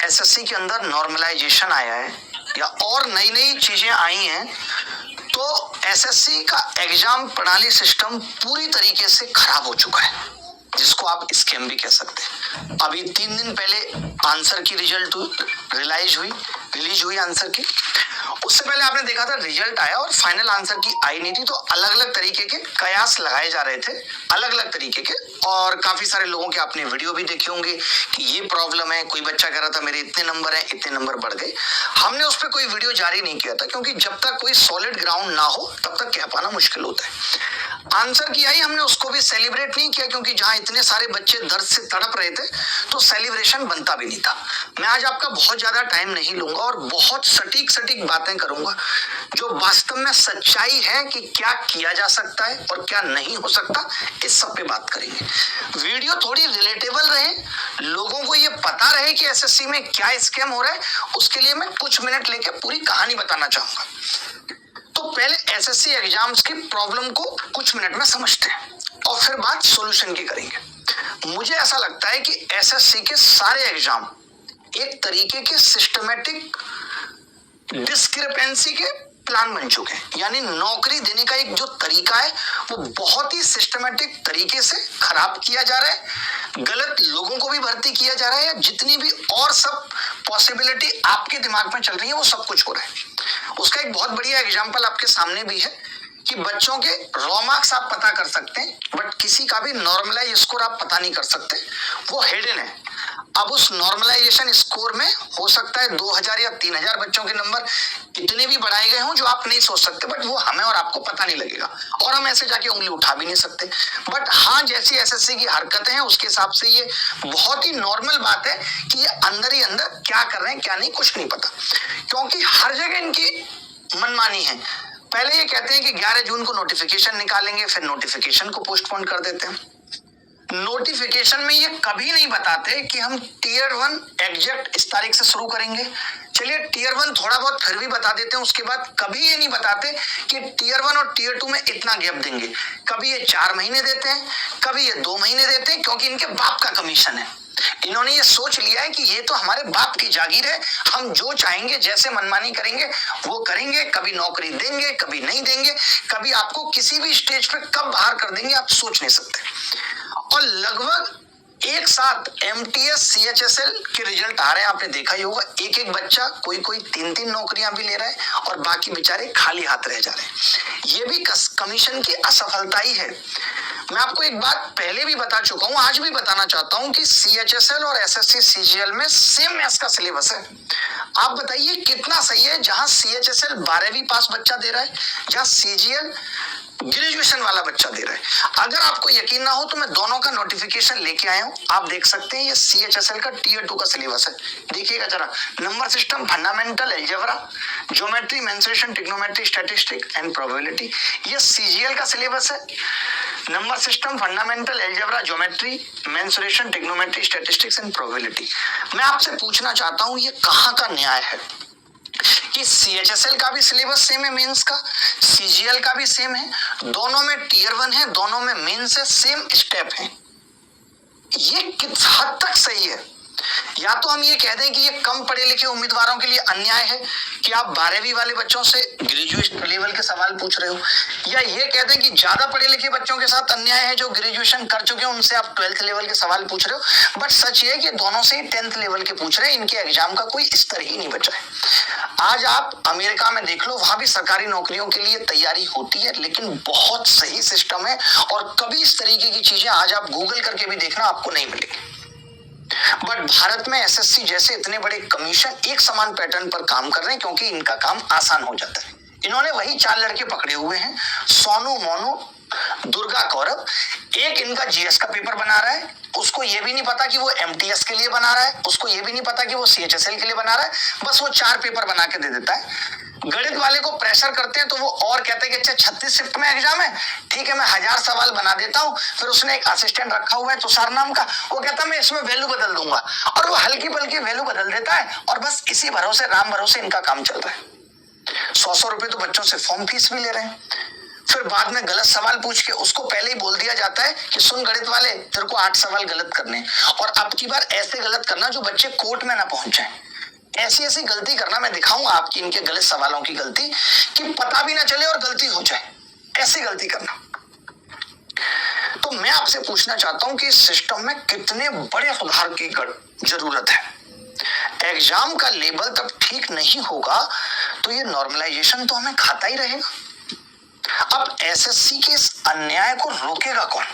SSC के अंदर normalisation आया है या और नई नई चीजें आई हैं, तो एसएससी का एग्जाम प्रणाली सिस्टम पूरी तरीके से खराब हो चुका है, जिसको आप स्कैम भी कह सकते हैं। अभी 3 दिन पहले आंसर की रिजल्ट रिलीज हुई आंसर की। उससे पहले आपने देखा था रिजल्ट आया और फाइनल आंसर की आई नहीं थी, तो अलग अलग तरीके के कयास लगाए जा रहे थे, अलग अलग तरीके के। और काफी सारे लोगों के आपने वीडियो भी देखे होंगे कि ये प्रॉब्लम है, कोई बच्चा कह रहा था मेरे इतने नंबर हैं, इतने नंबर बढ़ गए। हमने उस पर कोई वीडियो जारी नहीं किया था, क्योंकि जब तक कोई सॉलिड ग्राउंड ना हो तब तक कह पाना मुश्किल होता है। आंसर की आई, हमने उसको भी सेलिब्रेट नहीं किया, क्योंकि जहां इतने सारे बच्चे दर्द से तड़प रहे थे तो सेलिब्रेशन बनता भी नहीं था। मैं आज आपका बहुत ज्यादा टाइम नहीं लूंगा और बहुत सटीक सटीक बातें करूंगा जो वास्तव में सच्चाई है कि क्या किया जा सकता है और क्या नहीं हो सकता, इस सब पे बात करेंगे। वीडियो थोड़ी रिलेटेबल रहे, लोगों को ये पता रहे कि एसएससी में क्या स्कैम हो रहा है, उसके लिए मैं कुछ मिनट लेके पूरी कहानी बताना चाहूंगा। तो पहले एसएससी एग्जाम्स की प्रॉब्लम को कुछ मिनट में समझते हैं और फिर बात सॉल्यूशन की करेंगे। मुझे ऐसा लगता है कि एसएससी के सारे एग्जाम एक तरीके के सिस्टमेटिक डिस्क्रिपेंसी के प्लान बन चुके हैं, यानी नौकरी देने का एक जो तरीका है वो बहुत ही सिस्टमेटिक तरीके से खराब किया जा रहा है, गलत लोगों को भी भर्ती किया जा रहा है, जितनी भी और सब पॉसिबिलिटी आपके दिमाग में चल रही है वो सब कुछ हो रहा है। उसका एक बहुत बढ़िया एग्जांपल आपके सामने भी है कि बच्चों के रॉ मार्क्स आप पता कर सकते हैं, बट किसी का भी नॉर्मलाइज स्कोर आप पता नहीं कर सकते, वो हिडन है। अब उस नॉर्मलाइजेशन स्कोर में हो सकता है 2000 या 3000 बच्चों के नंबर इतने भी बढ़ाए गए हों जो आप नहीं सोच सकते, बट वो हमें और आपको पता नहीं लगेगा और हम ऐसे जाके उंगली उठा भी नहीं सकते। बट हाँ, जैसी एसएससी की हरकतें हैं उसके हिसाब से ये बहुत ही नॉर्मल बात है कि ये अंदर ही अंदर क्या कर रहे हैं क्या नहीं कुछ नहीं पता, क्योंकि हर जगह इनकी मनमानी है। पहले ये कहते हैं कि 11 जून को नोटिफिकेशन निकालेंगे, फिर नोटिफिकेशन को पोस्टपोन कर देते हैं। नोटिफिकेशन में ये कभी नहीं बताते कि हम टीयर 1 एग्जैक्ट इस तारीख से शुरू करेंगे। चलिए टीयर 1 थोड़ा बहुत फिर भी बता देते हैं, उसके बाद कभी ये नहीं बताते कि टीयर 1 और टीयर 2 में इतना गैप देंगे। कभी ये 4 महीने देते हैं, कभी ये 2 महीने देते हैं, क्योंकि इनके बाप का कमीशन है। इन्होंने ये सोच लिया है कि ये तो हमारे बाप की जागीर है, हम जो चाहेंगे जैसे मनमानी करेंगे वो करेंगे, कभी नौकरी देंगे कभी नहीं देंगे, कभी आपको किसी भी स्टेज पे कब बाहर कर देंगे आप सोच नहीं सकते। और लगभग एक साथ एमटीएस सीएचएसएल के रिजल्ट आ रहे हैं, आपने देखा ही होगा, एक एक बच्चा कोई 3-3 नौकरियां भी ले रहा है और बाकी बेचारे खाली हाथ रह जा रहे हैं। ये भी कमीशन की असफलता ही है। मैं आपको एक बात पहले भी बता चुका हूं, आज भी बताना चाहता हूं कि सीएचएसएल और एसएससी सीजीएल में सेम मैथ्स का सिलेबस है। आप बताइए कितना सही है, जहां सीएचएसएल 12वीं पास बच्चा दे रहा है, जहां सीजीएल ग्रेजुएशन वाला बच्चा दे रहा है। अगर आपको यकीन ना हो तो मैं दोनों का नोटिफिकेशन लेके आया हूं, आप देख सकते हैं। ये सीएचएसएल का टीयर 2 का सिलेबस है, देखिएगा जरा। Number system, fundamental algebra, geometry, mensuration, trigonometry, statistic and probability. ये सीजीएल का सिलेबस है। Number system, fundamental algebra, geometry, mensuration, trigonometry, statistics and probability. मैं आपसे पूछना चाहता हूं ये कहां का न्याय है कि सीएचएसएल का भी सिलेबस सेम है, मेंस का, सीजीएल का भी सेम है, दोनों में टीयर 1 है, दोनों में मेंस है, सेम स्टेप है। ये किस हद तक सही है? या तो हम ये कह दें कि ये कम पढ़े लिखे उम्मीदवारों के लिए अन्याय है कि आप 12वीं वाले बच्चों से ग्रेजुएशन लेवल के सवाल पूछ रहे हो, या ये कह दें कि ज्यादा पढ़े लिखे बच्चों के साथ अन्याय है जो ग्रेजुएशन कर चुके हैं, उनसे आप 12th लेवल के सवाल पूछ रहे हो। बट सच ये है कि दोनों से ही 10th लेवल के पूछ रहे हैं, इनके एग्जाम का कोई स्तर ही नहीं बचा है। आज आप अमेरिका में देख लो, वहां भी सरकारी नौकरियों के लिए तैयारी होती है, लेकिन बहुत सही सिस्टम है और कभी इस तरीके की चीजें आज आप गूगल करके भी देखना आपको नहीं मिलेगी। बट भारत में एसएससी जैसे इतने बड़े कमीशन एक समान पैटर्न पर काम कर रहे हैं, क्योंकि इनका काम आसान हो जाता है। इन्होंने वही 4 लड़के पकड़े हुए हैं, सोनू, मोनू, दुर्गा, कौरव। एक इनका जीएस का पेपर बना रहा है, उसको ये भी नहीं पता कि वो एमटीएस के लिए बना रहा है, उसको ये भी नहीं पता कि वो सीएचएसएल के लिए बना रहा है, बस वो 4 पेपर बना के दे देता है। गणित वाले को प्रेशर करते हैं तो वो और कहते हैं कि अच्छा 36 शिफ्ट में एग्जाम है, ठीक है मैं 1000 सवाल बना देता हूँ। फिर उसने एक असिस्टेंट रखा हुआ है तुषार नाम का, वो कहता है मैं इसमें वैल्यू बदल दूंगा, और वो हल्की बल्कि वैल्यू बदल देता है, और बस इसी भरोसे, राम भरोसे इनका काम चल रहा है। 100-100 रुपए तो बच्चों से फॉर्म फीस भी ले रहे हैं। फिर बाद में गलत सवाल पूछ के उसको पहले ही बोल दिया जाता है कि सुन गणित वाले, तेरे को 8 सवाल गलत करने, और अब की बार ऐसे गलत करना जो बच्चे कोर्ट में ना पहुंच जाए। ऐसी ऐसी गलती करना, मैं दिखाऊंगा आपकी इनके गलत सवालों की गलती, कि पता भी ना चले और गलती हो जाए, ऐसी गलती करना। तो मैं आपसे पूछना चाहता हूं कि इस सिस्टम में कितने बड़े सुधार की जरूरत है। एग्जाम का लेवल तब ठीक नहीं होगा तो ये नॉर्मलाइजेशन तो हमें खाता ही रहेगा। अब एसएससी के इस अन्याय को रोकेगा कौन,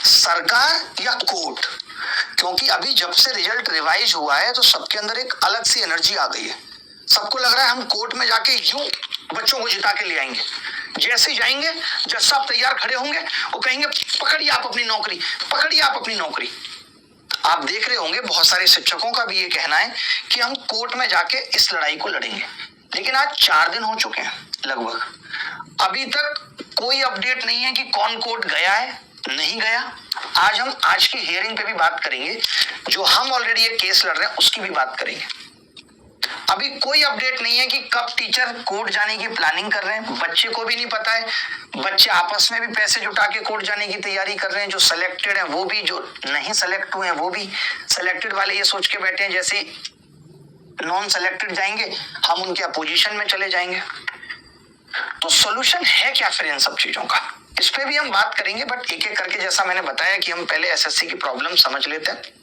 सरकार या कोर्ट? क्योंकि अभी जब से रिजल्ट रिवाइज हुआ है तो सबके अंदर एक अलग सी एनर्जी आ गई है। सबको लग रहा है हम कोर्ट में जाके यूं बच्चों को जिता के ले आएंगे। जैसे जाएंगे, जज साहब तैयार खड़े होंगे, वो कहेंगे पकड़िए आप अपनी नौकरी, पकड़िए आप अपनी नौकरी। आप देख रहे होंगे बहुत सारे शिक्षकों का भी ये कहना है कि हम कोर्ट में जाके इस लड़ाई को लड़ेंगे। लेकिन आज 4 दिन हो चुके हैं लगभग, अभी तक कोई अपडेट नहीं है कि कौन कोर्ट गया है, नहीं गया। आज की हियरिंग पे भी बात करेंगे, जो हम ऑलरेडी ये केस लड़ रहे हैं उसकी भी बात करेंगे। अभी कोई अपडेट नहीं है कि कब टीचर कोर्ट जाने की प्लानिंग कर रहे हैं, बच्चे को भी नहीं पता है। बच्चे आपस में भी पैसे जुटा के कोर्ट जाने की तैयारी कर रहे हैं, जो सिलेक्टेड हैं वो भी, जो नहीं सिलेक्ट हुए हैं वो भी। सिलेक्टेड वाले ये सोच के बैठे हैं जैसे नॉन सिलेक्टेड जाएंगे हम उनके अपोजिशन में चले जाएंगे। तो सॉल्यूशन है क्या फिर इन सब चीजों का, इस पे भी हम बात करेंगे। बट एक एक करके, जैसा मैंने बताया कि हम पहले एसएससी की प्रॉब्लम समझ लेते हैं।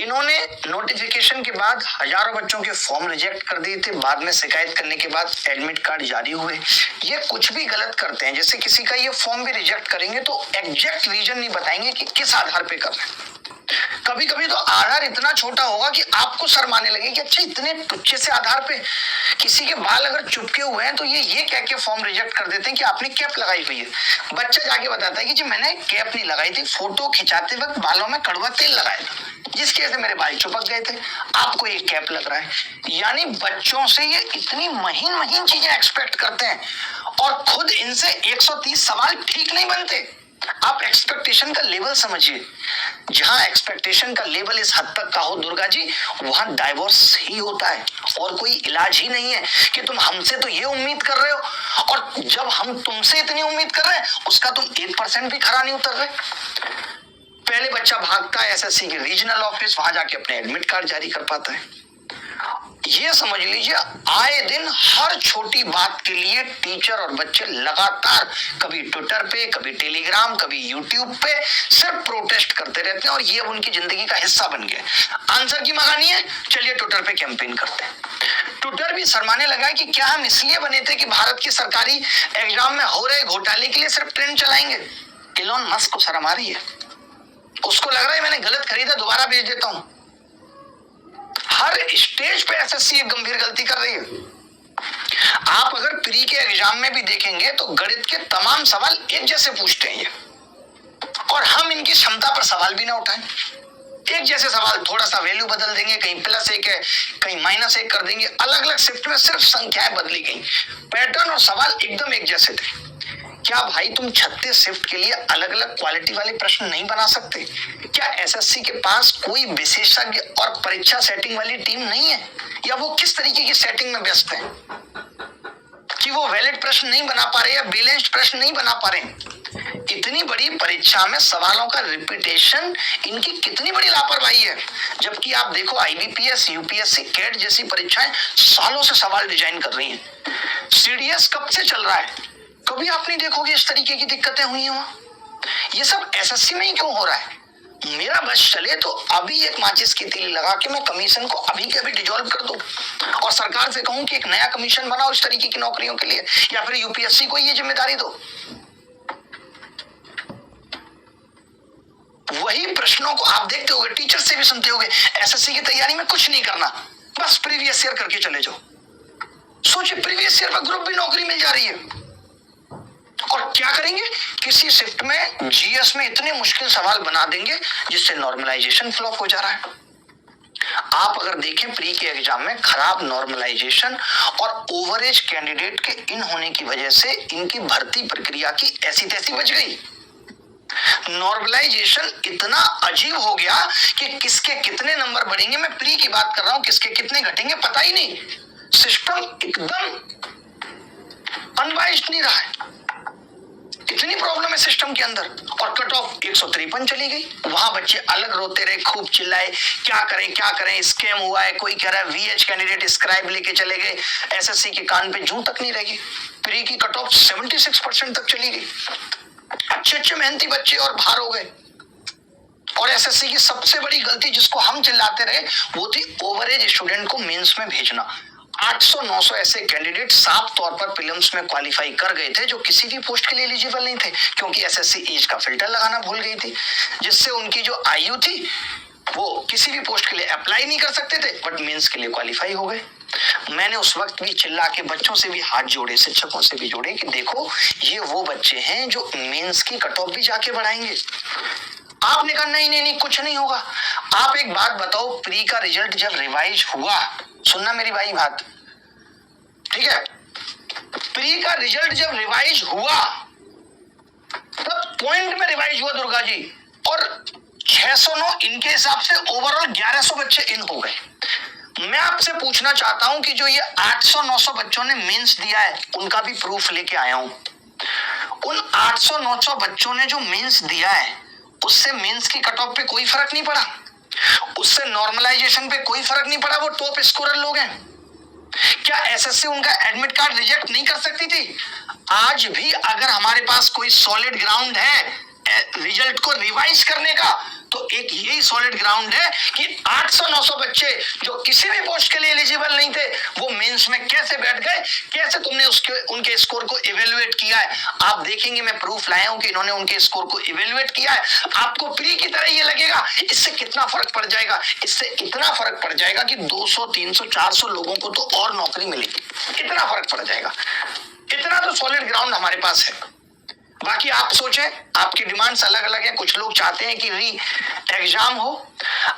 इन्होंने नोटिफिकेशन के बाद हजारों बच्चों के फॉर्म रिजेक्ट कर दिए थे, बाद में शिकायत करने के बाद एडमिट कार्ड जारी हुए। ये कुछ भी गलत करते हैं, जैसे किसी का ये फॉर्म भी रिजेक्ट करेंगे तो एग्जैक्ट रीजन नहीं बताएंगे कि किस आधार पे कर रहे हैं। कभी कभी तो आधार इतना छोटा होगा कि आपको शर्म आने लगे कि अच्छा इतने तुच्छे से आधार पे किसी के बाल अगर चुपके हुए हैं तो ये कह के फॉर्म रिजेक्ट कर देते हैं कि आपने कैप लगाई हुई है। बच्चा जाके बताता है कि जी मैंने कैप नहीं लगाई थी, फोटो खिंचाते वक्त बालों में कड़वा तेल लगाया था जिसकी वजह से मेरे बाल चिपक गए थे, आपको ये कैप लग रहा है। यानी बच्चों से ये इतनी महीन महीन चीजें एक्सपेक्ट करते हैं और खुद इनसे 130 सवाल ठीक नहीं बनते। आप एक्सपेक्टेशन का लेवल समझिए, जहां एक्सपेक्टेशन का लेवल इस हद तक का हो दुर्गा जी, वहां डाइवोर्स ही होता है और कोई इलाज ही नहीं है कि तुम हमसे तो ये उम्मीद कर रहे हो और जब हम तुमसे इतनी उम्मीद कर रहे हैं उसका तुम 1% भी खरा नहीं उतर रहे। पहले बच्चा भागता है एसएससी के रीजनल ऑफिस, वहां जाके अपने एडमिट कार्ड जारी कर पाता है। ये समझ लीजिए आए दिन हर छोटी बात के लिए टीचर और बच्चे लगातार कभी ट्विटर पे, कभी टेलीग्राम, कभी यूट्यूब पे सिर्फ प्रोटेस्ट करते रहते हैं और ये उनकी जिंदगी का हिस्सा बन गया। आंसर की मंगानी है, चलिए ट्विटर पे कैंपेन करते हैं। ट्विटर भी शर्माने लगा कि क्या हम इसलिए बने थे कि भारत की सरकारी एग्जाम में हो रहे घोटाले के लिए सिर्फ ट्रेंड चलाएंगे। इलॉन मस्क को शर्म आ रही है, उसको लग रहा है मैंने गलत खरीदा, दोबारा भेज देता हूं। हर स्टेज पे एसएससी एक गंभीर गलती कर रही है। आप अगर प्री के एग्जाम में भी देखेंगे तो गणित के तमाम सवाल एक जैसे पूछते हैं ये, और हम इनकी क्षमता पर सवाल भी ना उठाएं। एक जैसे सवाल, थोड़ा सा वैल्यू बदल देंगे, कहीं +1 है कहीं -1 कर देंगे, अलग अलग शिफ्ट में सिर्फ संख्याएं बदली गई, पैटर्न और सवाल एकदम एक जैसे थे। क्या भाई तुम 36 शिफ्ट के लिए अलग अलग क्वालिटी वाले प्रश्न नहीं बना सकते? क्या एसएससी के पास कोई विशेषज्ञ और परीक्षा सेटिंग वाली टीम नहीं है, या वो किस तरीके की सेटिंग में व्यस्त है कि वो वैलिड प्रश्न नहीं बना पा रहे या बैलेंस्ड प्रश्न नहीं बना पा रहे? इतनी बड़ी परीक्षा में सवालों का रिपीटेशन, इनकी कितनी बड़ी लापरवाही है। जबकि आप देखो आईबीपीएस, यूपीएससी, कैट जैसी परीक्षाएं सालों से सवाल डिजाइन कर रही हैं। सीडीएस कब से चल रहा है, कभी आप नहीं देखोगे इस तरीके की दिक्कतें हुई हैं वहां। ये सब एसएससी में ही क्यों हो रहा है? मेरा बस चले तो अभी एक माचिस की तीली लगा के मैं कमीशन को अभी के अभी डिजॉल्व कर दूं और सरकार से कहूं कि एक नया कमीशन बनाओ इस तरीके की नौकरियों के लिए, या फिर यूपीएससी को ये जिम्मेदारी दो। वही प्रश्नों को आप देखते होगे, टीचर से भी सुनते होगे, एसएससी की तैयारी में कुछ नहीं करना, बस प्रीवियस ईयर करके चले जाओ। सोचिए प्रीवियस ईयर में ग्रुप भी नौकरी मिल जा रही है, और क्या करेंगे, किसी शिफ्ट में जीएस में इतने मुश्किल सवाल बना देंगे जिससे नॉर्मलाइजेशन फ्लॉप हो जा रहा है। आप अगर देखें प्री के एग्जाम में खराब नॉर्मलाइजेशन और ओवरेज कैंडिडेट के इन होने की वजह से इनकी भर्ती प्रक्रिया की ऐसी तैसी बच गई। नॉर्मलाइजेशन इतना अजीब हो गया कि किसके कितने नंबर बढ़ेंगे, मैं प्री की बात कर रहा हूं, किसके कितने घटेंगे पता ही नहीं। सिस्टम एकदम अनबाइस्ड नहीं रहा है। इतनी प्रॉब्लम है सिस्टम के अंदर। और कट ऑफ 153 चली गई। वहां बच्चे अलग रोते रहे, खूब चिल्लाए, क्या करें, स्कैम हुआ है। कोई कह रहा है वीएच कैंडिडेट स्क्राइब लेके चले गए, एसएससी के कान पे जूं तक नहीं रह गई। प्री की कट ऑफ 76% तक चली गई। अच्छे मेहनती बच्चे और बाहर हो गए। और एसएससी की सबसे बड़ी गलती जिसको हम चिल्लाते रहे वो थी ओवरेज स्टूडेंट को मेंस में भेजना। 800-900 ऐसे कैंडिडेट साफ तौर पर प्रीलिम्स में क्वालिफाई कर गए थे जो किसी भी पोस्ट के लिए एलिजिबल नहीं थे, क्योंकि एसएससी एज का फिल्टर लगाना भूल गई थी, जिससे उनकी जो आयु थी वो किसी भी पोस्ट के लिए अप्लाई नहीं कर सकते थे, बट मेंस के लिए क्वालिफाई हो गए। मैंने उस वक्त भी चिल्ला के बच्चों से भी हाथ जोड़े, शिक्षकों से भी जोड़े कि देखो ये वो बच्चे हैं जो मेंस की कट ऑफ भी जाके बढ़ाएंगे। आपने कहा नहीं कुछ नहीं होगा। आप एक बात बताओ, प्री का रिजल्ट जब रिवाइज हुआ, सुनना मेरी भाई बात, ठीक है, प्री का रिजल्ट जब रिवाइज हुआ तब पॉइंट में रिवाइज हुआ दुर्गा जी, और 609 इनके हिसाब से ओवरऑल 1100 बच्चे इन हो गए। मैं आपसे पूछना चाहता हूं कि जो ये 800-900 बच्चों ने मेंस दिया है उनका भी प्रूफ लेके आया हूं। उन 800-900 बच्चों ने जो मेंस दिया है उससे मेंस की कट ऑफ पे कोई फर्क नहीं पड़ा, उससे नॉर्मलाइजेशन पे कोई फर्क नहीं पड़ा। वो टॉप स्कोरर लोग हैं। क्या एसएससी उनका एडमिट कार्ड रिजेक्ट नहीं कर सकती थी? आज भी अगर हमारे पास कोई सॉलिड ग्राउंड है रिजल्ट को रिवाइज करने का, तो एक यही सॉलिड ग्राउंड है कि 800-900 बच्चे जो किसी भी पोस्ट के लिए एलिजिबल नहीं थे वो मेंस में कैसे बैठ गए, कैसे तुमने उनके स्कोर को इवेलुएट किया है। आप देखेंगे, मैं प्रूफ लाया हूं कि इन्होंने उनके स्कोर को इवेलुएट किया है। आपको प्री की तरह ये लगेगा इससे कितना फर्क पड़ जाएगा, इससे इतना फर्क पड़ जाएगा कि 200, 300, 400 लोगों को तो और नौकरी मिलेगी, इतना फर्क पड़ जाएगा। इतना तो सॉलिड ग्राउंड हमारे पास है। बाकी आप सोचें, आपकी डिमांड्स अलग अलग हैं। कुछ लोग चाहते हैं कि री एग्जाम हो।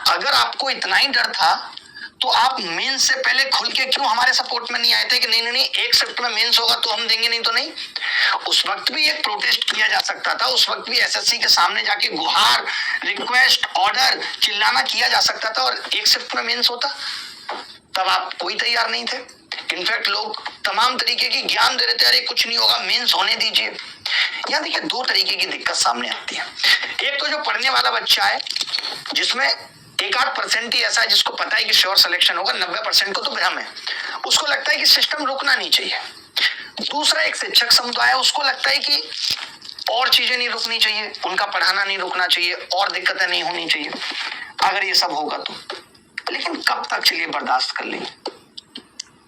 अगर आपको इतना ही डर था तो आप मेंस से पहले खुल के क्यों हमारे सपोर्ट में नहीं आए थे कि नहीं एक शिफ्ट में मेंस होगा तो हम देंगे, नहीं तो नहीं। उस वक्त भी एक प्रोटेस्ट किया जा सकता था, उस वक्त भी एसएससी के सामने जाके गुहार, रिक्वेस्ट, ऑर्डर चिल्लाना किया जा सकता था और एक शिफ्ट में मेंस होता। तब आप कोई तैयार नहीं थे। इनफैक्ट लोग तमाम तरीके की ज्ञान दे रहे थे, अरे कुछ नहीं होगा, मेंस होने दीजिए। यहाँ देखिए दो तरीके की दिक्कत सामने आती है। एक तो जो पढ़ने वाला बच्चा है जिसमें 1-8% ही ऐसा है जिसको पता है कि श्योर सिलेक्शन होगा, 90% को तो भ्रम है, उसको लगता है कि सिस्टम रुकना नहीं चाहिए। दूसरा एक शिक्षक समुदाय है, उसको लगता है कि और चीजें नहीं रुकनी चाहिए, उनका पढ़ाना नहीं रुकना चाहिए, और दिक्कतें नहीं होनी चाहिए अगर ये सब होगा तो। लेकिन कब तक चलिए बर्दाश्त कर लेंगे?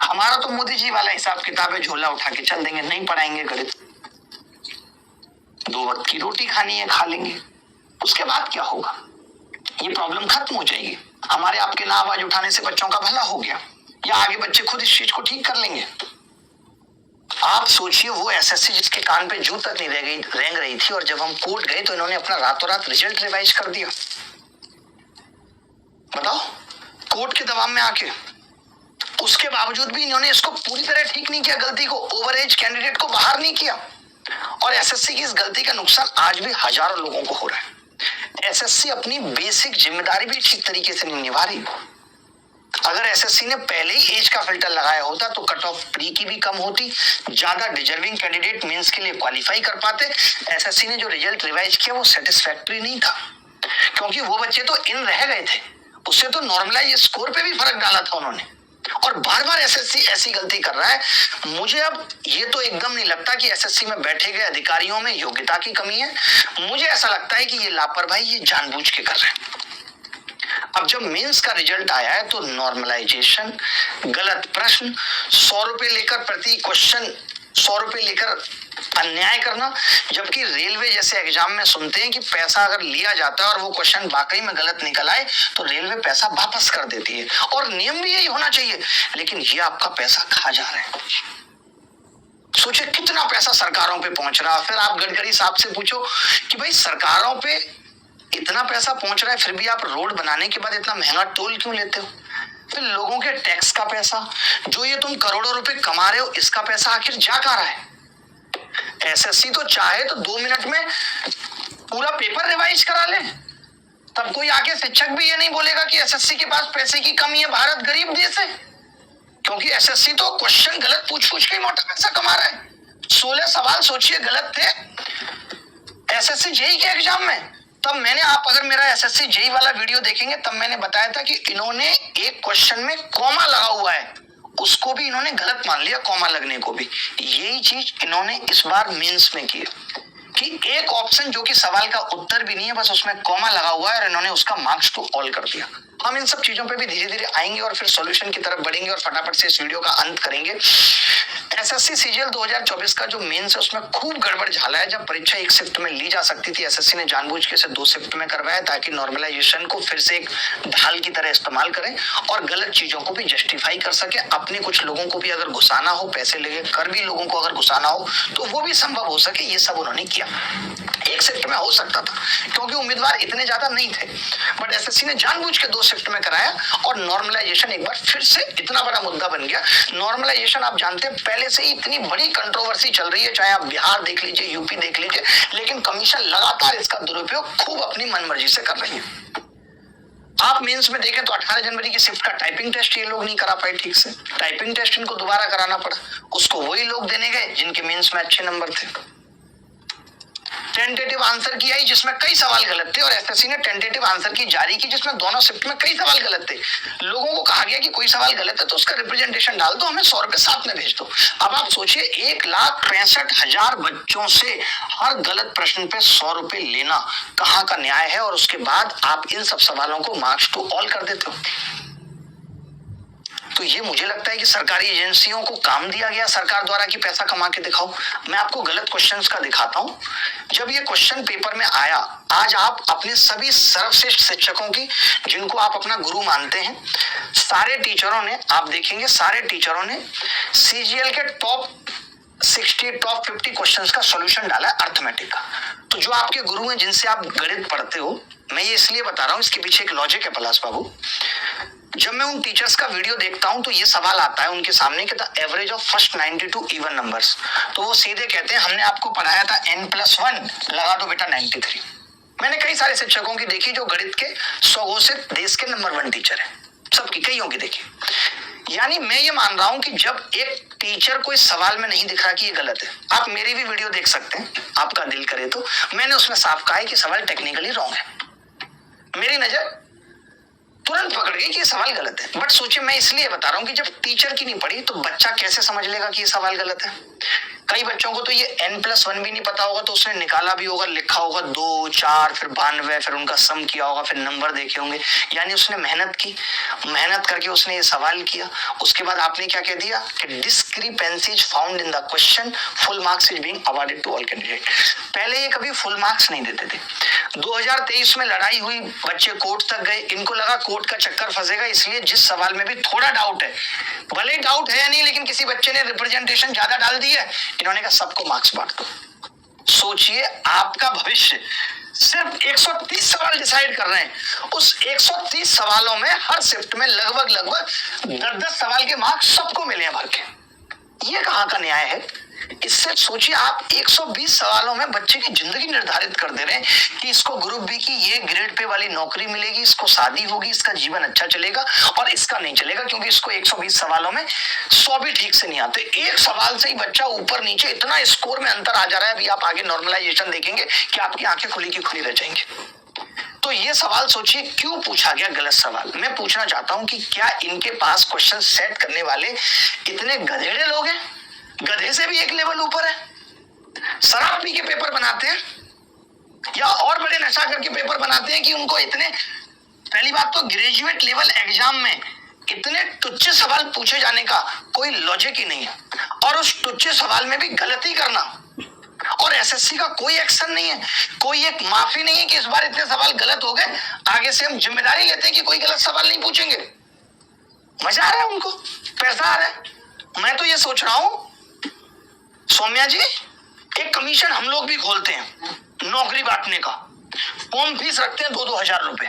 हमारा तो मोदी जी वाला हिसाब किताब है, झोला उठा के चल देंगे, नहीं पढ़ाएंगे गणित, 2 वक्त की रोटी खानी है खा लेंगे, उसके बाद क्या होगा? ये प्रॉब्लम खत्म हो जाएगी। हमारे आपके ना आवाज उठाने से बच्चों का भला हो गया, या आगे बच्चे खुद इस चीज को ठीक कर लेंगे। आप सोचिए वो एसएससी जिसके कान पे जू तक नहीं रेंग रही थी, और जब हम कोर्ट गए तो इन्होंने अपना रातों रात रिजल्ट रिवाइज कर दिया। बताओ, कोर्ट के दबाव में आके। उसके बावजूद भी इन्होंने इसको पूरी तरह ठीक नहीं किया, गलती को, ओवरेज कैंडिडेट को बाहर नहीं किया। और एसएससी की इस गलती का नुकसान आज भी हजारों लोगों को हो रहा है। एसएससी अपनी बेसिक जिम्मेदारी भी ठीक तरीके से नहीं निभा रही। अगर एसएससी ने पहले ही एज का फिल्टर लगाया होता तो कट ऑफ प्री की भी कम होती, ज्यादा डिजर्विंग कैंडिडेट मेंस के लिए क्वालिफाई कर पाते। एसएससी ने जो रिजल्ट रिवाइज किया वो सेटिस्फैक्टरी नहीं था, क्योंकि वो बच्चे तो इन रह गए थे, उससे तो नॉर्मलाइज स्कोर पे भी फर्क डाला था उन्होंने। और बार बार एसएससी ऐसी गलती कर रहा है। मुझे अब ये तो एकदम नहीं लगता कि एसएससी में बैठे गए अधिकारियों में योग्यता की कमी है। मुझे ऐसा लगता है कि ये लापरवाही ये जानबूझ के कर रहे हैं। अब जब मेंस का रिजल्ट आया है तो नॉर्मलाइजेशन, गलत प्रश्न, 100 रुपए लेकर प्रति क्वेश्चन 100 रुपए लेकर अन्याय करना, जबकि रेलवे जैसे एग्जाम में सुनते हैं कि पैसा अगर लिया जाता है और वो क्वेश्चन वाकई में गलत निकल आए तो रेलवे पैसा वापस कर देती है, और नियम भी यही होना चाहिए। लेकिन ये आपका पैसा खा जा रहे हैं। सोचिए कितना पैसा सरकारों पे पहुंच रहा है। फिर आप गडकरी साहब से पूछो कि भाई सरकारों पे इतना पैसा पहुंच रहा है, फिर भी आप रोड बनाने के बाद इतना महंगा टोल क्यों लेते हो? फिर लोगों के टैक्स का पैसा, जो ये तुम करोड़ों रुपए कमा रहे हो, इसका पैसा आखिर जा कहाँ रहा है? एसएससी तो चाहे तो 2 मिनट में पूरा पेपर रिवाइज करा ले, तब कोई आके शिक्षक भी ये नहीं बोलेगा कि एसएससी के पास पैसे की कमी है, भारत गरीब देश है। क्योंकि एसएससी तो क्वेश्चन गलत पूछ के मोटा पैसा कमा रहा है। 16 सवाल सोचिए गलत थे एसएससी जेई के एग्जाम में। तब मैंने, आप अगर मेरा एसएससी जेई वाला वीडियो देखेंगे तब मैंने बताया था कि इन्होंने एक क्वेश्चन में कॉमा लगा हुआ है, उसको भी इन्होंने गलत मान लिया, कॉमा लगने को भी। यही चीज इन्होंने इस बार मेंस में की कि एक ऑप्शन जो कि सवाल का उत्तर भी नहीं है, बस उसमें कॉमा लगा हुआ है और इन्होंने उसका मार्क्स टू ऑल कर दिया। हम इन सब चीजों पे भी धीरे धीरे आएंगे और फिर सॉल्यूशन की तरफ बढ़ेंगे और फटाफट से इस वीडियो का अंत करेंगे। एसएससी सीजीएल 2024 का जो मेंस है उसमें खूब गड़बड़ झाला है। जब परीक्षा एक शिफ्ट में ली जा सकती थी, एसएससी ने जानबूझ के इसे 2 शिफ्ट में करवाया ताकि नॉर्मलाइजेशन को फिर से एक ढाल की तरह इस्तेमाल करें और गलत चीजों को भी जस्टिफाई कर सके। अपने कुछ लोगों को भी अगर घुसाना हो, पैसे लेके कर भी लोगों को अगर घुसाना हो तो वो भी संभव हो सके। ये सब उन्होंने किया। एक शिफ्ट में हो सकता था क्योंकि उम्मीदवार इतने ज्यादा नहीं थे, बट एसएससी ने जानबूझ के 2 शिफ्ट में कराया और नॉर्मलाइजेशन एक बार फिर से इतना बड़ा मुद्दा बन गया। नॉर्मलाइजेशन आप जानते हैं पहले से ही इतनी बड़ी कंट्रोवर्सी चल रही है, चाहे आप बिहार देख लीजिए, यूपी देख लीजिए, लेकिन कमीशन लगातार इसका दुरुपयोग खूब अपनी मनमर्जी से कर रही है। आप मेंस में देखें तो 18 जनवरी की शिफ्ट का टाइपिंग टेस्ट ये लोग नहीं करा पाए ठीक से। टाइपिंग टेस्ट इनको दोबारा कराना पड़ा, उसको वही लोग देने गए जिनके मेंस में अच्छे नंबर थे। टेंटेटिव आंसर की आई जिसमें कई सवाल गलत थे और एसएससी ने टेंटेटिव आंसर की जारी की जिसमें दोनों शिफ्ट में कई सवाल गलत थे। लोगों को कहा गया कि कोई सवाल गलत है तो उसका रिप्रेजेंटेशन डाल दो, हमें 100 रुपए साथ में भेज दो। अब आप सोचिए 1,65,000 बच्चों से हर गलत प्रश्न पे 100 रुपए लेना कहाँ का न्याय है, और उसके बाद आप इन सब सवालों को मार्क्स टू ऑल कर देते हो। तो ये मुझे लगता है कि सरकारी एजेंसियों को काम दिया गया सरकार द्वारा कि पैसा कमा के दिखाओ। मैं आपको गलत क्वेश्चंस का दिखाता हूं। जब ये क्वेश्चन पेपर में आया, आज आप अपने सभी सर्वश्रेष्ठ शिक्षकों की, जिनको आप अपना गुरु मानते हैं, सारे टीचरों ने, आप देखेंगे सारे टीचरों ने सीजीएल के टॉप 60 टॉप 50 क्वेश्चंस का सॉल्यूशन डाला है अर्थमेटिक का। तो जो आपके गुरु हैं जिनसे आप गणित पढ़ते हो, मैं ये इसलिए बता रहा हूं, इसके पीछे एक लॉजिक है पलाश बाबू। जब मैं उन टीचर्स का वीडियो देखता हूं तो ये सवाल आता है उनके सामने कि the average of first 92 even numbers, तो वो सीधे कहते हैं हमने आपको पढ़ाया था n+1, लगा दो बेटा 93। मैंने कई सारे शिक्षकों की देखी जो गणित के स्वघोषित देश के नंबर 1 टीचर है, सबकी कईयों की देखी। यानी मैं ये मान रहा हूं कि जब एक टीचर को इस सवाल में नहीं दिख रहा कि ये गलत है, आप मेरी भी वीडियो देख सकते हैं, आपका दिल करे तो, मैंने उसमें साफ कहा है कि सवाल टेक्निकली रॉन्ग है। मेरी नजर तुरंत पकड़ गई कि ये सवाल गलत है। बट सोचिए, मैं इसलिए बता रहा हूं कि जब टीचर की नहीं पड़ी तो बच्चा कैसे समझ लेगा कि ये सवाल गलत है। कई बच्चों को तो ये n+1 भी नहीं पता होगा, तो उसने निकाला भी होगा, लिखा होगा 2, 4, फिर 92, फिर उनका सम किया होगा, फिर नंबर देखे होंगे। यानी उसने मेहनत की, मेहनत करके उसने ये सवाल किया। उसके बाद आपने क्या कह दिया कि discrepancies found in the question, full marks is being awarded to all candidate. पहले ये कभी फुल मार्क्स नहीं देते थे। 2023 में लड़ाई हुई, बच्चे कोर्ट तक गए, इनको लगा कोर्ट का चक्कर फंसेगा, इसलिए जिस सवाल में भी थोड़ा डाउट है, भले डाउट है या नहीं, लेकिन किसी बच्चे ने रिप्रेजेंटेशन ज्यादा डाल दी है, इन्होंने कहा सबको मार्क्स बांट दो। सोचिए आपका भविष्य सिर्फ 130 सवाल डिसाइड कर रहे हैं। उस 130 सवालों में हर शिफ्ट में लगभग 10-10 सवाल के मार्क्स सबको मिले हैं भर के। ये कहाँ का न्याय है? इससे सोचिए आप 120 सवालों में बच्चे की जिंदगी निर्धारित कर दे रहे हैं कि इसको ग्रुप बी की ये ग्रेड पे वाली नौकरी मिलेगी, इसको शादी होगी, इसका जीवन अच्छा चलेगा, और इसका नहीं चलेगा क्योंकि इसको 120 सवालों में 100 भी ठीक से नहीं आते। एक सवाल से ही बच्चा ऊपर नीचे इतना स्कोर में अंतर आ जा रहा है। अभी आप आगे नॉर्मलाइजेशन देखेंगे कि आपकी आंखें खुली की खुली रह जाएंगी। तो ये सवाल सोचिए क्यों पूछा गया गलत सवाल। मैं पूछना चाहता हूं कि क्या इनके पास क्वेश्चन सेट करने वाले इतने गधेड़े लोग हैं? गधे से भी एक लेवल ऊपर है। शराब पी के पेपर बनाते हैं या और बड़े नशा करके पेपर बनाते हैं कि उनको इतने, पहली बात तो ग्रेजुएट लेवल एग्जाम में इतने तुच्छ सवाल पूछे जाने का कोई लॉजिक ही नहीं है, और उस तुच्छ सवाल में भी गलती करना, और एसएससी का कोई एक्शन नहीं है, कोई एक माफी नहीं है कि इस बार इतने सवाल गलत हो गए, आगे से हम जिम्मेदारी लेते हैं कि कोई गलत सवाल नहीं पूछेंगे। मजा आ रहा है उनको, पैसा आ रहा है। मैं तो ये सोच रहा हूं सौम्या जी, एक कमीशन हम लोग भी खोलते हैं नौकरी बांटने का, कम फीस रखते हैं 2-2 हजार रुपए,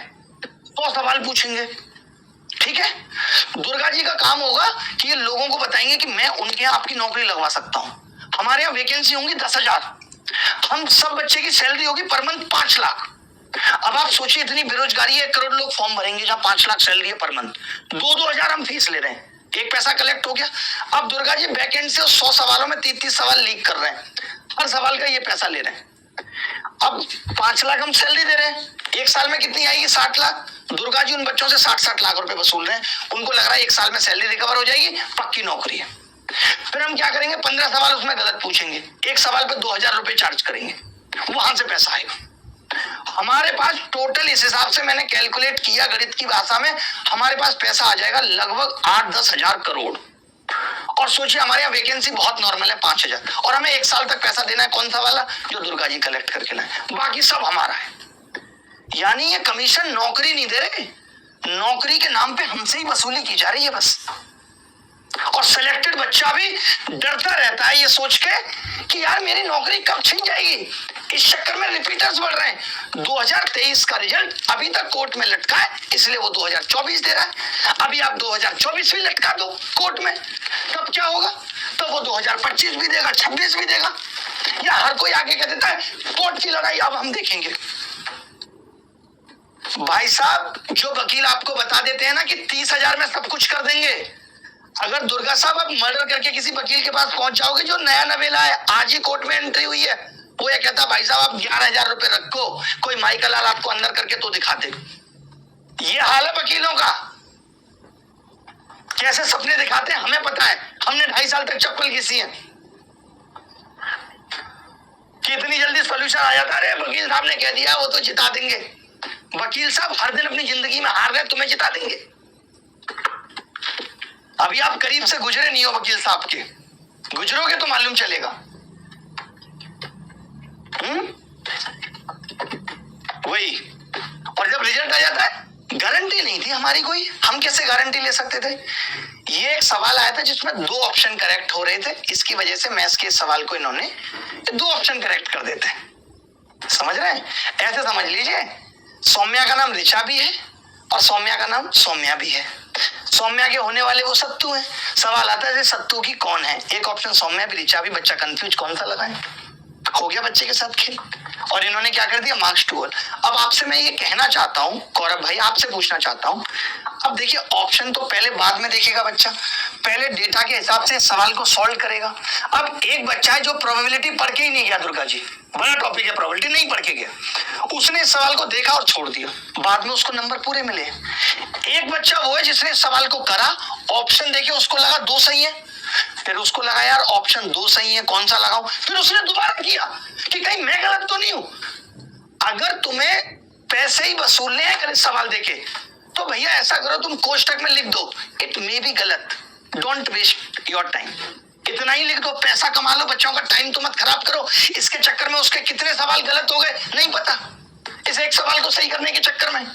100 सवाल पूछेंगे, ठीक है। दुर्गा जी का काम होगा कि ये लोगों को बताएंगे कि मैं उनके यहाँ आपकी नौकरी लगवा सकता हूं। हमारे यहाँ वैकेंसी होंगी 10,000, हम सब बच्चे की सैलरी होगी पर मंथ 5 लाख। अब आप सोचिए इतनी बेरोजगारी है, 1 करोड़ लोग फॉर्म भरेंगे जहां 5 लाख सैलरी है पर मंथ, 2-2 हजार हम फीस ले रहे हैं। एक पैसा कलेक्ट हो गया। अब दुर्गा जी बैकएंड से 100 सवालों में 30 सवाल लीक कर रहे हैं, हर सवाल का ये पैसा ले रहे हैं। अब 5 लाख हम सैलरी दे रहे हैं, एक साल में कितनी आएगी? 60 लाख। दुर्गा जी उन बच्चों से 60-60 लाख रुपए वसूल रहे हैं, उनको लग रहा है एक साल में सैलरी रिकवर हो जाएगी, पक्की नौकरी है। फिर हम क्या करेंगे? 15 सवाल उसमें गलत पूछेंगे, एक सवाल पे 2000 रुपए चार्ज करेंगे, वहां से पैसा आएगा हमारे पास। टोटल इस हिसाब से मैंने कैलकुलेट किया गणित की भाषा में, हमारे पास पैसा आ जाएगा लगभग 8-10 हजार करोड़। और सोचिए हमारे यहाँ वैकेंसी बहुत नॉर्मल है 5000, और हमें एक साल तक पैसा देना है, कौन सा वाला? जो दुर्गा जी कलेक्ट करके लाए, बाकी सब हमारा है। यानी ये कमीशन नौकरी नहीं दे रहे, नौकरी के नाम पे हमसे ही वसूली की जा रही है बस। और सिलेक्टेड बच्चा भी डरता रहता है ये सोच के कि यार मेरी नौकरी कब छिन जाएगी। इस चक्कर में रिपीटर्स बढ़ रहे हैं। 2023 का रिजल्ट अभी तक कोर्ट में लटका है, इसलिए वो 2024 दे रहा है। अभी आप 2024 भी लटका दो कोर्ट में, तब क्या होगा? तो वो 2025 भी देगा, 26 भी देगा, या हर कोई आगे कह देता है कोर्ट की लड़ाई अब हम देखेंगे। भाई साहब, जो वकील आपको बता देते हैं ना कि 30,000 में सब कुछ कर देंगे, अगर दुर्गा साहब आप मर्डर करके किसी वकील के पास पहुंच जाओगे जो नया नवेला है, आज ही कोर्ट में एंट्री हुई है, वो ये कहता भाई साहब आप 11,000 रुपए रखो, कोई माइकल लाल आपको अंदर करके तो दिखा दे। ये हाल है वकीलों का। कैसे सपने दिखाते हैं हमें पता है, हमने 2.5 साल तक चप्पल घिसी है। कितनी जल्दी सोल्यूशन आ जाता है, वकील साहब ने कह दिया वो तो जिता देंगे। वकील साहब हर दिन अपनी जिंदगी में हार रहे, तुम्हें जिता देंगे? अभी आप करीब से गुजरे नहीं हो वकील साहब के, गुजरोगे तो मालूम चलेगा। वही। और जब रिजल्ट आ जाता है, गारंटी नहीं थी हमारी कोई, हम कैसे गारंटी ले सकते थे? ये एक सवाल आया था जिसमें 2 ऑप्शन करेक्ट हो रहे थे, इसकी वजह से मैथ्स के सवाल को इन्होंने 2 ऑप्शन करेक्ट कर देते हैं। समझ रहे हैं? ऐसे समझ लीजिए, सौम्या का नाम ऋचा भी है और सौम्या का नाम सौम्या भी है। सौम्या के होने वाले वो सत्तू हैं। सवाल आता है सत्तू की कौन है? एक ऑप्शन सौम्या भी, ऋचा भी, बच्चा कंफ्यूज कौन सा लगाए? हो गया बच्चे के साथ खेल, और इन्होंने क्या कर दिया? Marks 2 all. अब आपसे मैं ये कहना चाहता हूं गौरव भाई, आपसे पूछना चाहता हूं, अब देखिए ऑप्शन तो पहले बाद में देखेगा बच्चा, पहले डेटा के हिसाब से सवाल को सॉल्व करेगा। अब एक बच्चा है जो प्रोबेबिलिटी पढ़ के ही नहीं गया, दुर्गा जी बड़ा टॉपिक है प्रोबेबिलिटी, नहीं पढ़ के गया, उसने इस सवाल को देखा और छोड़ दिया, बाद में उसको नंबर पूरे मिले। एक बच्चा वो है जिसने इस सवाल को करा, ऑप्शन देखे उसको लगा 2 सही है, फिर उसको लगा यार ऑप्शन 2 सही है, कौन सा लगाऊं, फिर उसने दोबारा किया कि कहीं मैं गलत तो नहीं हूं। अगर तुम्हें पैसे ही वसूलने हैं गलत सवाल देके, तो भैया ऐसा करो तुम कोष्टक में लिख दो इट मे बी गलत, डोंट वेस्ट योर टाइम, इतना ही लिख दो, पैसा कमा लो, बच्चों का टाइम तो मत खराब करो। इसके चक्कर में उसके कितने सवाल गलत हो गए नहीं पता, इस एक सवाल को सही करने के चक्कर में।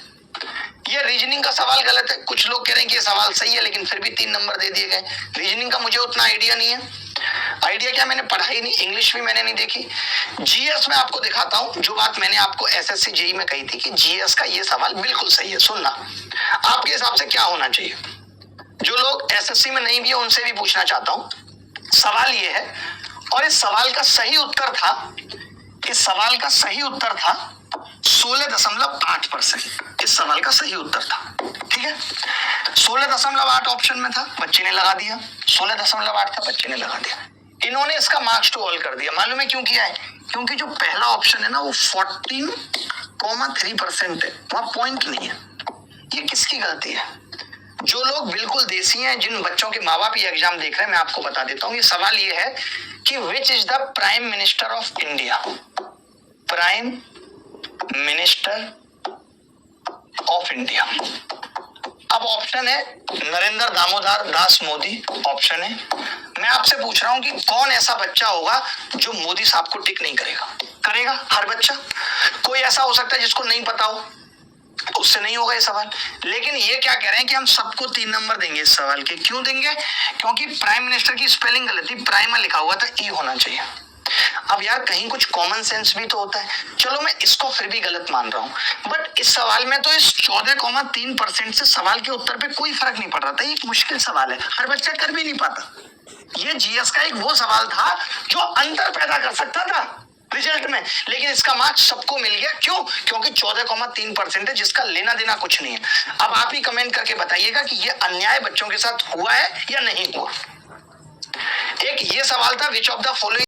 ये रीजनिंग का सवाल गलत है, कुछ लोग कह रहे हैं कि ये सवाल सही है लेकिन फिर भी 3 नंबर दे दिए गए। रीजनिंग का मुझे उतना आइडिया नहीं है, आइडिया क्या, मैंने पढ़ाई नहीं, इंग्लिश भी मैंने नहीं देखी। जीएस में आपको दिखाता हूं जो बात मैंने आपको एसएससी जेई में कही थी कि जीएस का ये सवाल बिल्कुल सही है। सुनना, आपके हिसाब से क्या होना चाहिए? जो लोग एसएससी में नहीं भी है उनसे भी पूछना चाहता हूं। सवाल ये है, और इस सवाल का सही उत्तर था, इस सवाल का सही उत्तर था 16.8%। इस सवाल का सही उत्तर था, ठीक है, 16.8 ऑप्शन में था, बच्चे ने लगा दिया, 16.8 था, बच्चे ने लगा दिया। इन्होंने इसका मार्क्स 2 ऑल कर दिया। मालूम है क्यों किया है? क्योंकि जो पहला ऑप्शन है ना वो 14.3% है, वहां पॉइंट नहीं है। ये किसकी गलती है? जो लोग बिल्कुल देसी हैं, जिन बच्चों के माँ बाप ये एग्जाम देख रहे हैं, मैं आपको बता देता हूँ। ये सवाल ये है कि which is the prime minister of India? Prime minister of India. अब ऑप्शन है नरेंद्र दामोदर दास मोदी, ऑप्शन है। मैं आपसे पूछ रहा हूं कि कौन ऐसा बच्चा होगा जो मोदी साहब को टिक नहीं करेगा? करेगा हर बच्चा। कोई ऐसा हो सकता है जिसको नहीं पता हो, उससे नहीं होगा ये सवाल। लेकिन ये क्या कह रहे हैं कि हम सबको 3 नंबर देंगे इस सवाल के। क्यों देंगे? क्योंकि प्राइम मिनिस्टर की स्पेलिंग गलत थी, प्राइम में लिखा हुआ था, ई होना चाहिए। अब यार कहीं कुछ कॉमन सेंस भी तो होता है। चलो मैं इसको फिर भी गलत मान रहा हूं, बट इस सवाल में तो इस 14.3% से सवाल के उत्तर पे कोई फर्क नहीं पड़ रहा था। ये एक मुश्किल सवाल है, हर बच्चा कर भी नहीं पाता। ये जीएस का एक वो सवाल था जो अंतर पैदा कर सकता था। रिजल्ट में, लेकिन इसका मार्क्स सबको मिल गया। क्यों? क्योंकि 14,3% है, जिसका लेना देना कुछ नहीं है। अब आप ही कमेंट करके बताइएगा कि ये अन्याय बच्चों के साथ हुआ है या नहीं हुआ। एक ये सवाल था, विच ऑफ द फॉलोइंग